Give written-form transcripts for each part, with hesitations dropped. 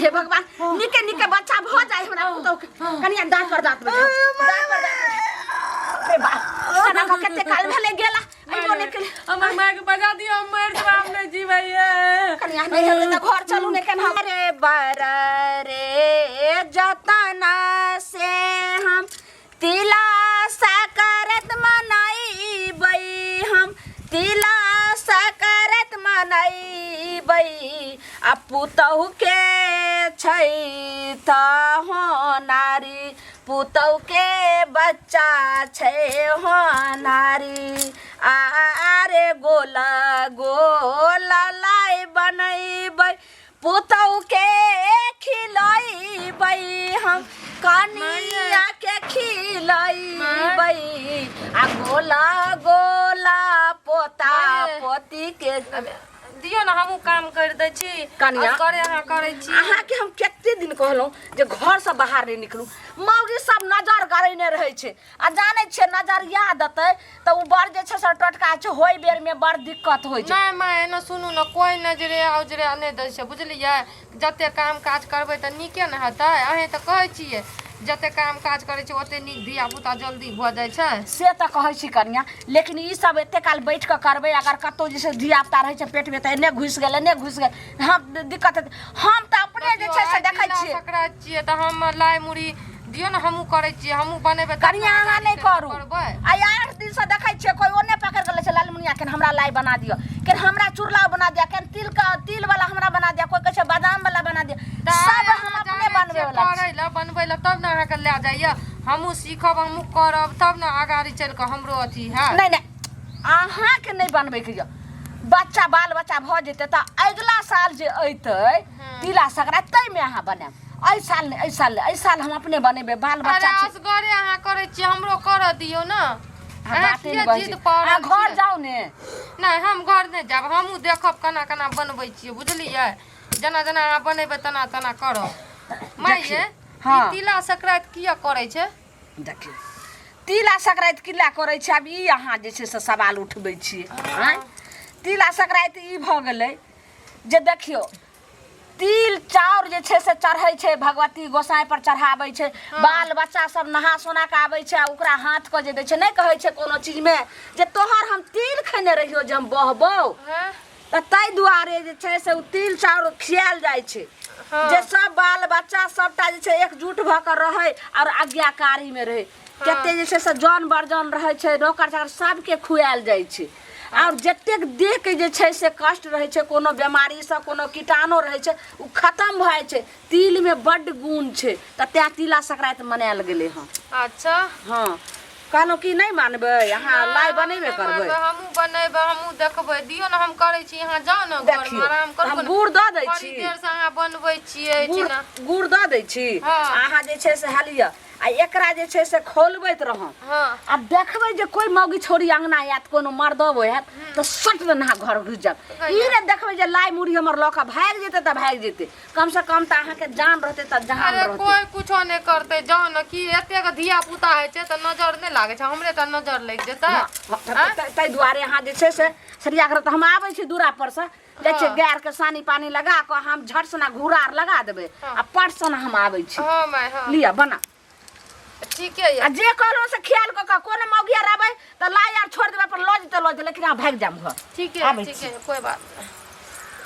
हे भगवान निके निके बच्चा भ जाए हमरा पुतौ कनिया दान कर दात में अरे बाप सना का केते काल भेले गेला आइबो निकल हमर मां के बजा दियो हम मर जब नहीं जी भैया कनिया नहीं हेते त घर चलू ने केन हमरे बर रे जतना से हम तिला सकरत मनाई बई हम तिला सकरत मनाई बई आ पुतहु के छै त हो नारी पुतहु के बच्चा छै हो नारी आरे गोला गोला लाई बनैबै पुतहु के खिलैबै हम कनिया के खिलैबै आ गोला गोला पोता पोती के दियो ना हमहु काम कर दै छी कनिया करे अहाँ करै छी अहाँ के हम केते दिन कहलौ जे घर से बाहर नहीं निकलू मौगी सब नजर गरैने रहै छै आ जाने छै नजर याद अतै त उ बड़ जे छै से टटका छै होय बेर में बड़ दिक्कत होय छै नहीं मां एना सुनू ना कोई नजरे औजरे नहीं दै छै बुझलियै जते काम काज करबै त नीके न हेतै अहे त कहै छियै जते काम काज करे छै ओते नीक धिया पुता जल्दी भ जाय छै से त कहै छी कन्या लेकिन ई सब एते काल बैठ के करबै अगर कतो जैसे धिया पुता रहै छै पेट में त एने घुस गेल हम दिक्कत हम त अपने जे छै से देखै छियै सकरा छियै त हम लाई मुड़ी दियो ना हमहु करै छियै हमहु बनेबै कन्या अहाँ नहीं करू आ 8 दिन से देखै छियै कोई ओने पकड़ के ले छै लालमुनिया के हमरा लाई बना दियो के हमरा चूरला बना दिया के तिल वाला हमरा बना दिया कोई कहै छै बादाम वाला बना दिया सब हम अपने बनबै वाला बनबै ला तब ना अहाँ के ले जाइए हमहु सीखब हमहु करब तब ना आगाड़ी चल के हमरो अथी है नहीं नहीं अहाँ के नहीं बनबै के बच्चा बाल बच्चा भ जेते त अगला साल जे अइतै तिला सकरात तै में अहाँ बनाब ऐ साल हम अपने बनेबे बाल बच्चा अरे असगरे अहाँ करे छी हमरो कर दियो ना बाते नहीं जिद पर घर जाओ ने नहीं हम घर नहीं जाब हमहु देखब कना कना बनबै छी बुझलियै जना जना अहाँ बनेबै तना तना करब माइये हां तिला सकरात किया करे छै देखिए तिला सकरात किला करे छै अब ई अहाँ जे छै से सवाल उठबै छी हैं तिला सकरात ई भ गेलै जे देखियो तिल चाउर जे छै से चढ़ै छै भगवती गोसाई पर चढ़ाबै छै बाल बच्चा सब नहा सोना के आबै छै ओकरा हाथ क जे दै छै नहीं कहै छै कोनो चीज में जे तोहर हम तिल खैने रहियो जे हम बहबौ त तै दुआरे जे छै से उ तिल चाउर खियाल जाय छै जे सब बाल बच्चा सबटा जे छै एकजुट भ के रहै और आज्ञाकारी में रहै केते जे छै से जन बर्जन रहै छै नौकर चाकर सबके खुआल जाय छै और जतेक देह के जे छै से कष्ट रहे छै कोनो बीमारी से कोनो कीटाणु रहे छै उ खत्म भ जाय छै तिल में बड गुण छै त त्या तिला सकरात मनायल गेलै हां अच्छा हां कहलो कि नहीं मानबै अहाँ लाई बनेबे करबै हमहु बनेबै हमहु देखबै दियो ना हम करै छी अहाँ जाओ ना घर में आराम करू हम गुड़ द दै छी बड़ी देर से अहाँ बनबै छियै गुड़ द दै छी अहाँ जे छै से हलिया आ एकरा जे छै से खोलबैत रहम आ देखबै जे कोई मौगी छोरी अंगना आयत कोनो मर्दो होयत त सट न घर घुस जात ई ने देखबै जे लाई मुड़ी हमर लका भाग जेते त भाग जेते कम से कम त अहाँ के जान रहते त जान रहते अरे कोई कुछो नहीं करते जाओ ना कि एते के धिया पुता है छै त नजर नहीं लागे छै हमरे त नजर लग जेतै तै दुआरे अहाँ जे छै से सरिया कर त हम आबै छी दूरा पर से जे छै गैर के सानी पानी लगा के हम झट सना घुरार लगा देबै आ पट सना हम आबै छी हां मैं हां लिया बना ठीक है आ जे कहलो से ख्याल क कोने मौगिया रहबै त लाई यार छोड़ देबे पर लज लेकिन आ भाग जाम घर ठीक है कोई बात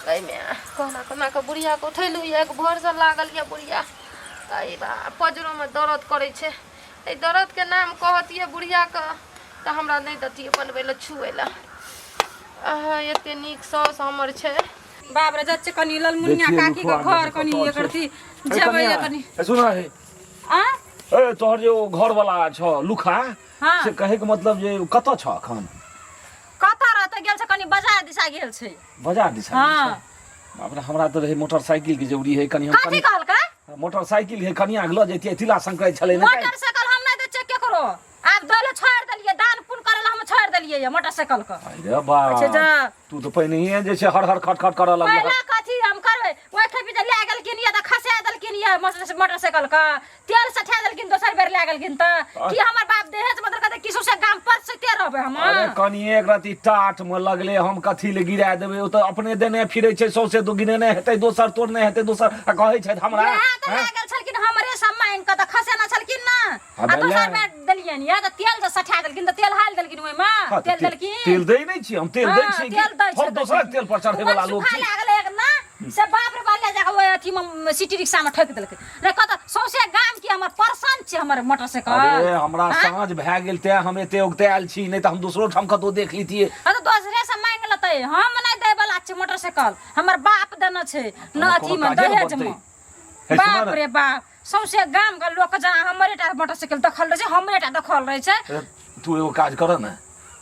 नहीं में कोना के बुढ़िया को उठैलु एक भोर से लागल ये बुढ़िया आई बा पजरो में दर्द करे छै ए दर्द के नाम कहतिए बुढ़िया के त हमरा नहीं दतिए बनबै ल छुए ल एते नीक सौस हमर छै बाप रे जच्चे कनी ललमुनिया काकी के घर कनी एकर थी जेबै कनी सुना है आ ए तोहर जो घर वाला छ लुखा से कहे के मतलब जे कत छ अखन कता रहते गेल छ कनी बाजार दिशा गेल छै बाजार दिशा हां बाप रे हमरा त रहे मोटरसाइकिल के जरूरी है कनी हम कथि कहल का मोटरसाइकिल है कनिया के ल जैतिए तिला संक्रांति छले ने मोटरसाइकिल हम नहीं दे चेक के करो आप दले छोड़ देलिए दान पुन करेला हम छोड़ देलिए ये मोटरसाइकिल का अरे बा तू तो पहिने ही जे छै हर हर खट कर लगल पहला कथि हम करबै ओइ खेपी जे ले गेल किनिया त खसा देल किनिया मोटरसाइकिल का तेल सठा देल किन दोसर बेर ले गेल किन त कि हमर बाप दहेज मतलब कहते किसो से गाम पर से हंसते रहबे हम अरे कनिए एक रति टाट में लगले हम कथी ले गिरा देबे ओ त अपने देने फिरै छै सौसे दो गिनेने हेतै दोसर तोड़ने हेतै दोसर आ कहै छै हमरा यहाँ त लागल छलकिन हमरे सम्मान क त खसे न छलकिन न आ दोसर में देलियन या त तेल ज सठा देलकिन त तेल हाल देलकिन ओइ में तेल देलकिन तेल दै नै छी हम तेल दै छी हर दोसर तेल पर चढ़े वाला लोग छी लागल एक ना से बाप रे बाले जाके ओइ अथी में सिटी रिक्शा में ठोक देलकै रे कत सौसे गाम की हमर परसन छै हमर मोटरसाइकिल अरे हमरा साँझ भए गेल ते हम एते उगतायल छी नै त हम दोसरो ठाम कतौ देख लीतिए आ त दोसरे से मांग लेतै हम नै दे वाला छै मोटरसाइकिल हमर बाप देने छै न अथी में दहेज में बाप रे बाप सौसे गाम का लोग जना हमरे टा मोटरसाइकिल दखल रहे छै हमरे टा दखल रहे छै तू एगो काज कर न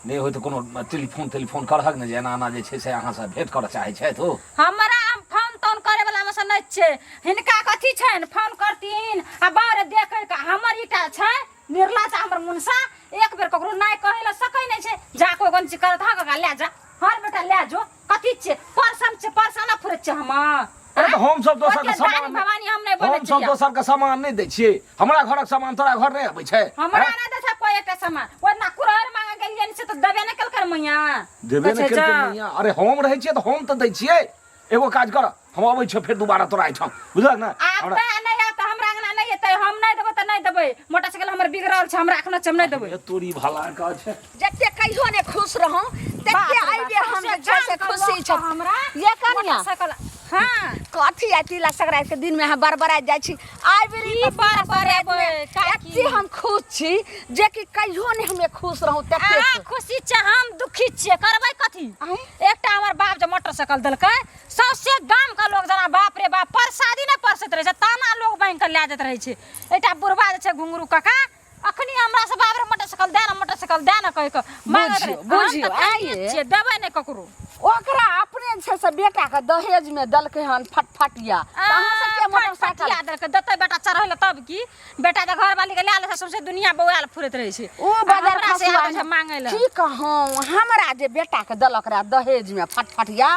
नहीं होय तो कोनो टेलीफोन करहक न जे एना एना जे छै से अहाँ से भेंट करऽ चाहै छै तो हमरा हम फोन तोन करे वाला में से नै छै हिनका कथी छैन फोन करतीन आ बारे देखे का हमर इटा छै निर्ला छै हमर मुनसा एक बेर ककरो नै कहै ला सकै नै छै जा कोई गंजी करत हा का ले जा हर बेटा ले जो कथी छै परसना फुरत छै हम अरे हम सब दोसर के सामान भवानी हम नै बोलै हम सब दोसर के सामान नै दै छियै हमरा घरक सामान तोरा घर नै आबै छै हमरा नै दै छै कोई एकटा सामान ओना कुरहर मांगे गेलियन से त देबे नै केलकर मैया देबे नै केलकर मैया अरे हम रहै छियै त हम त दै छियै एगो काज कर हम आबै छियै फेर दोबारा तोरा आइठम बुझलक न आब नै आ त हमरा अंगना नै एतै हम नै देबै त नै देबै मोटरसाइकिल हमर बिगड़ल छै हमरा अखना हम नै देबै तोरी भला का छै जते कहियो ने खुश रहूं तते आइबे हम जैसे खुशी छ हमरा ये कनिया मोटरसाइकिल हां कथी तिला संक्रांति के दिन में हम बरबरा जाय छी आइबरी बरबरेबै काकी हम खुश छी जे कि कहियो ने हमें खुश रहूं तते खुशी छै हम दुखी छियै करबै कथी एकटा हमर बाप जे मोटरसाइकिल देलकै सौसे गाम का लोग जना बाप रे बाप परसादी नै परसत रहे छै ताना लोग बैंक के ले जात रहे छै एटा बुढ़वा जे छै घुंगरू काका अखनी हमरा से बाप रे मोटरसाइकिल दे न कह के बुझियो आइए देबै नै ककरो ओकरा अपने छै से बेटा के दहेज में दलकै हन फटफटिया अहाँ सब के मोटरसाइकिल देलकै देतै बेटा चढ़ैले तब की बेटा त घर वाली के ले ले सौसे दुनिया बौआल फुरत रहे छै ओ बाजार खसुआ से मांगे ले की कहूं हमरा जे बेटा के दलक रा दहेज में फटफटिया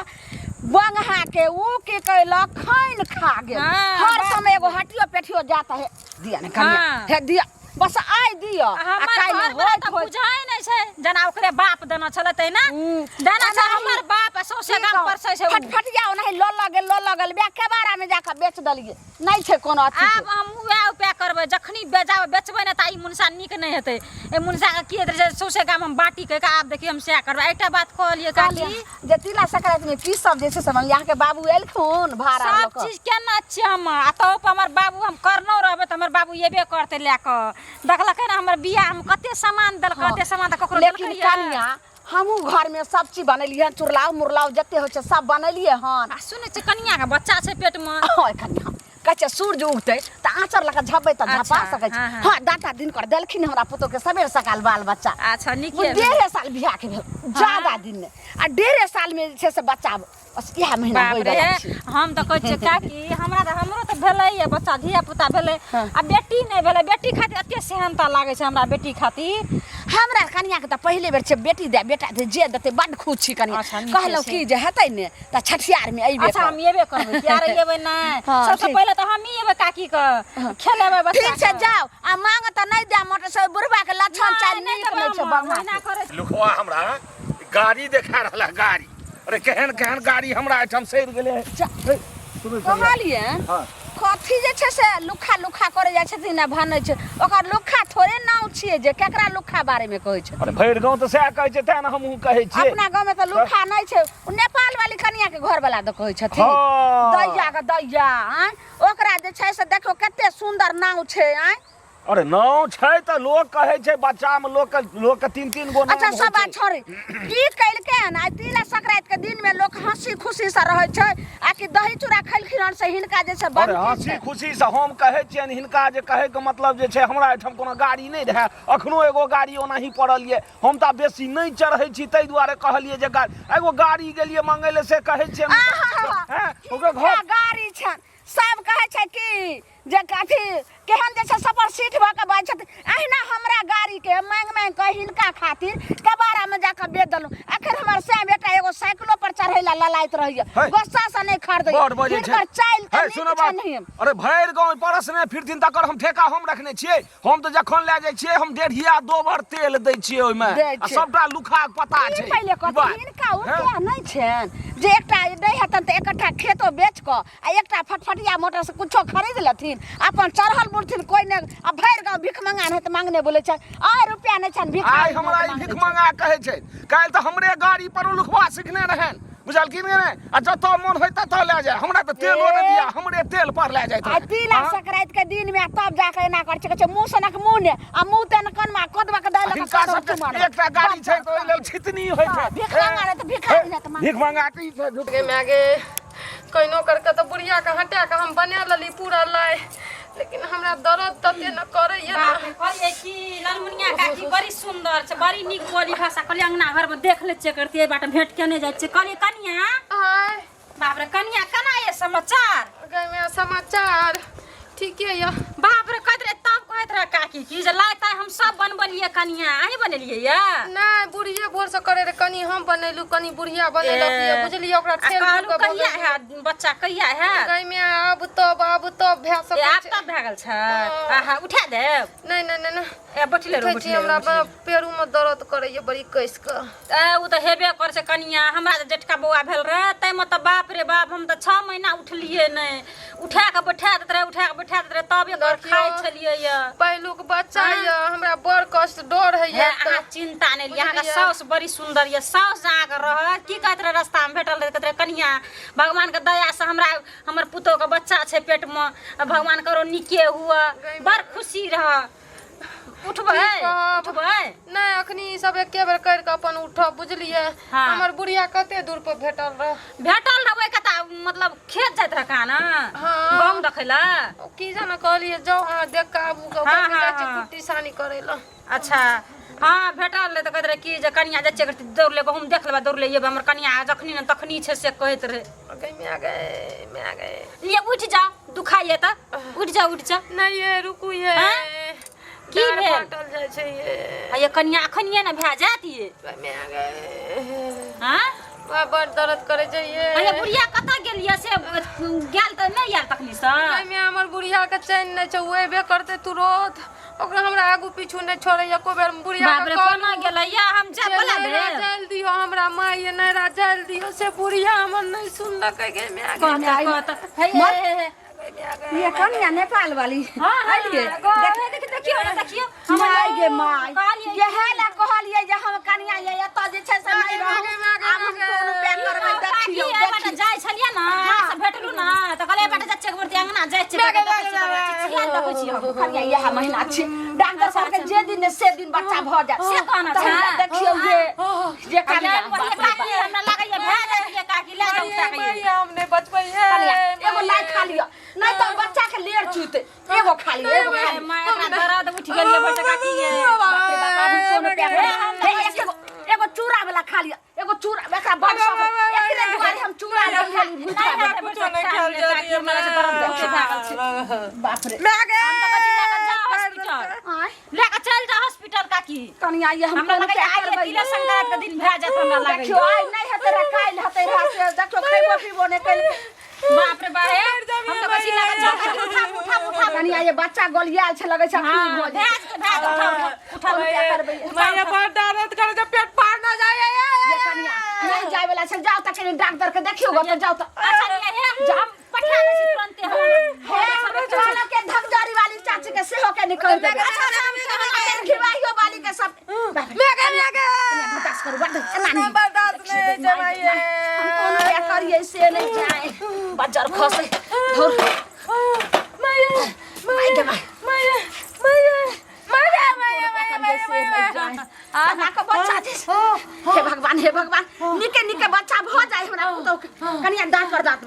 बंगहा के ऊ के कैलक खैन खा गेल हर समय एगो हटियो पेठियो जाता है दिया ने कनिया हे दिया बस आइ दिया आ काइल होय त बुझाय नै छै जना ओकरे बाप देना छले तै ना देना छै हमर बाप सौसे गाम पर छै फटफटिया ओनाही ल लगल बे केबारा में जाके बेच दलिए नै छै कोनो अथी आब हम उहे उपाय करबै जखनी बेचबै ना त ई मुनसा नीक नै हेतै ए मुनसा के की हेतै सौसे गाम हम बाटी के आब देखि हम से करबै एकटा बात कहलिए काकी जे तिला संक्रांति में की सब जे छै से यहाँ के बाबू एलखुन भाड़ा ल सब चीज केना छै हम आ तो हमर बाबू हम करनो रहबै त हमर बाबू एबे करते ले क देखलकै ना हमर बियाह हम कते सामान देल कते सामान त ककरो लेकिन कनिया हमहू घर में सब चीज बनलिए चुरलाव मुरलाव जते हो छै सब बनलिए हन आ सुनै छै कनिया के बच्चा छै पेट में ओए कनिया कचे सूरज उगते त आंचर लगा झपबै त झपा सकै छै हां दाता दिन कर देलखिन हमरा पुतो के सबेर सकाल बाल बच्चा अच्छा नीके 1.5 साल बियाह के ज्यादा दिन ने आ 1.5 साल में छै से बच्चा बस यह महीना होय रहल छै हम त कहै छै काकी हमरा त हमरो त भेलै बच्चा धिया पुता भेलै आ बेटी नै भेलै बेटी खातिर एते सेहनता लागे छै हमरा बेटी खातिर हमरा कनिया के त पहिले बेर छै बेटी दे बेटा दे जे देते बड खुश छी कनिया कहलौ की जे हेतै ने त छठियार में अइबे अच्छा हम एबे करबै यार एबे नै सबसे पहिले त हम ही एबे काकी के खेलेबै बच्चा ठीक छै जाओ आ मांग त नै दे मोटर से बुढ़वा के लक्षण चाल नीक नै छै बंगा लुखवा हमरा गाड़ी देखा रहला गाड़ी अरे केहन केहन गाड़ी हमरा एठम सैर गेले कहलिए कथी जे छै से लुखा लुखा करे जाय छथिन ना भने छै ओकर लुखा थोड़े नाउ छिए जे केकरा लुखा बारे में कहै छै अरे भैर गांव त सएह कहै छै त ना हमहू कहै छी अपना गांव में त लुखा नै छै नेपाल वाली कनिया के घर वाला द कहै छथिन दैया के दैया ओकरा जे छै से देखो कते सुंदर नाउ छै अरे नाउ छै त लोग कहै छै बच्चा में लोग के 3-3 गो नाम अच्छा सब बात छोड़े की कैलके न तिला संक्रांति के दिन में लोग हंसी खुशी से रहै छै आ कि दही चूड़ा खैलखिन से हिनका जे छै अरे हंसी खुशी से हम कहै छियन हिनका जे कहै के मतलब जे छै हमरा एठम कोनो गाड़ी नै रहै अखनो एगो गाड़ी ओनाही पड़ल ये हम त बेसी नै चढ़ै छी तै दुआरे कहलिए जे एगो गाड़ी गेलिए मंगै ले से कहै छियन हैं ओकर घर गाड़ी छन सब कहै छै कि जे कथी केहन जे छै सपर सीट भ के बाज छथि अहिना हमरा गाड़ी के मांग के हिनका खातिर कबाड़ा में जाके बेच दलु आखिर हमर से बेटा एगो साइकिलो पर चढ़ैला ललाइत रहिए गुस्सा से नै खरीद बड़ बजे छै चाइल हे सुनो बात अरे भैर गांव परस ने फिर दिन तक हम ठेका हम रखने छियै हम त जखन ले जाय छियै हम डेढ़िया दोबर तेल दै छियै ओइ में आ सबटा लुखा के पता छै पहिले कत हिनका उठिया नै छन जे एकटा नै हेतन त एकटा खेतो बेच क आ एकटा फटफटिया मोटर से कुछो खरीद लेथिन अपन चढ़ल बुढ़थिन कोई ने आ भैर गांव भिख मंगा है त मांगने बोले छै आ रुपया नै छन भिख आइ हमरा ई भिख मंगा कहै छै काल त हमरे गाड़ी पर लुखवा सिखने रहन बुझल कि नै आ जत मन होय तत ले जाय हमरा त तेलो नै दिया हमरे तेल पर ले जाय आ तिला संक्रांत के दिन में तब जाके एना कर छै मुंह सनक मुंह ने आ मुंह तन कनमा कदवा के दाल हिनका सबके एकटा गाड़ी छै त ओइ लेल छितनी होय छै भिख मंगा रे त भिख मंगा की छै के मागे कहिनो करके तो बुढ़िया के हटा के हम बना लेली पूरा लाई लेकिन हमरा दर्द तते न करे ये ना कहलिए कि लालमुनिया काकी बड़ी सुंदर छै बड़ी नीक बोली भाषा कहलिए अंगना घर में देख ले छियै करती बाट भेंट केने जाइ छै कहलिए कनिया हाय बाप रे कनिया केना ये समाचार गई में समाचार ठीक है या बाप रे कहत रे तब कहत रे काकी की जे लायता हम सब बनबलिए कनिया आही बनेलिए या ना बुढ़िया भोर से करे रे कनी हम बनेलु कनी बुढ़िया बनेलक ये बुझलिए ओकरा तेल कहलु कहिया है बच्चा कहिया है गई में अब तो भे सब आप तब भे गेल छै आहा उठा देब नहीं नहीं नहीं ए बैठले रो बैठले हमरा पेरू में दर्द करे ये बड़ी कस के उ त हेबे कर छै कनिया हमरा त जेठका बौआ भेल रे तै में त बाप रे बाप हम त 6 महीना उठलिए नै उठा के बैठा देत रे उठा के बैठा देत रे तबे कर खाइ छलिए या पहिलुक बच्चा ये हमरा बड़ कष्ट डर है ये अहाँ चिंता नै लिया अहाँ के साउस बड़ी सुंदर ये साउस जहाँ के रह की कहत रे रास्ता में भेटल रे कहत रे कनिया भगवान के दया से हमरा हमर पुतो के बच्चा छै पेट में भगवान करो निके हुआ बड़ खुशी रह उठबै नहीं अखनी सब एके बेर कर के अपन उठ बुझलिए हमर बुढ़िया कते दूर पर भेटल रहबै कता मतलब खेत जात रह का ना गांव देखैला की जाने कहलिए जाओ हां देख के आबू के बाकी जाय छै कुट्टी सानी करेला अच्छा हां भेटल ले त कहत रे की जे कनिया जाय छै दौड़ ले हम देख लेबा दौड़ ले ये हमर कनिया जखनी न तखनी छै से कहत रे में आ गए ये उठ जा दुखाइए त उठ जा नहीं ये रुकू ये की भेल टल जाय छै ये कनिया अखनिए न भे जात ये में आ गए हां बड़ दर्द करे जाइए अरे बुढ़िया कता गेलिए से गेल त नै यार तखनी से में हमर बुढ़िया के चैन नै छै ओएबे करते तुरंत ओकरा हमरा आगू पीछू नै छोड़े एको बेर बुढ़िया बाप रे कोना गेलैया हम जा बोला दे जल दियो हमरा माई नैरा जल दियो से बुढ़िया हमर नै सुनल के में आ गए ये कनिया नेपाल वाली हां आइए देखियो माय गे माय ये है ना कहलिए जे हम कनिया ये एत जे छै से नै रहू आब हम कोन पे करबै देखियो बेटा जाय छलिए ना से भेटलु ना त कहले बेटा जाय छै वर्ती अंगना जाय छै चिया देखै छी हम कनिया यह महीना छी डॉक्टर साहब के जे दिन से दिन बच्चा भ जाय से कहना छै देखियो ये कनिया हमरा लागैया भे जाय काकी ले जाऊ ताकि हमने बचबै है एगो लाई खा लियो नै त बच्चा के लेर चुते एगो खा लियो एगो खा लियो माय एकरा दर्द उठ गेलिए बच्चा काकी ये बाप रे बाप हम कोनो पे एगो चूड़ा वाला खा लियो एगो चूड़ा एकरा बड़ सब एकरे दुआरे हम चूड़ा लेली कुछ नहीं खाल जाती हमरा से दर्द उठ भागल छै बाप रे हम तो कथि हॉस्पिटल लेके चल जा हॉस्पिटल काकी कनिया ये हम हमरा लगे आई तिला संक्रांत के दिन भे जात हमरा लगे देखियो आई नै हेते रे काल हेते रे देखियो खइबो पीबो नै कल बाप रे बाप हम तो कथि लेके उठा कनिया ये बच्चा गोलियाल छै लगे छै की हो जाय उठा क्या करबै मैया बड़ दर्द करे जे पेट पार ना जाए ये कनिया नहीं जाय वाला छै जाओ त कनी डॉक्टर के देखियो ग त जाओ त अच्छा ये हम पठा दे छी तुरंत हे चलो के धकदारी वाली चाची के सेहो के निकल दे अच्छा खिवाइयो वाली के सब मेगे बर्दाश्त करू बर्दाश्त बर्दाश्त नहीं जमाइए हम कोनो क्या करिए से नहीं जाए बजर खसे धर माय बच्चा हे भगवान निके निके बच्चा भ जाए हमरा कनिया दांत कर दांत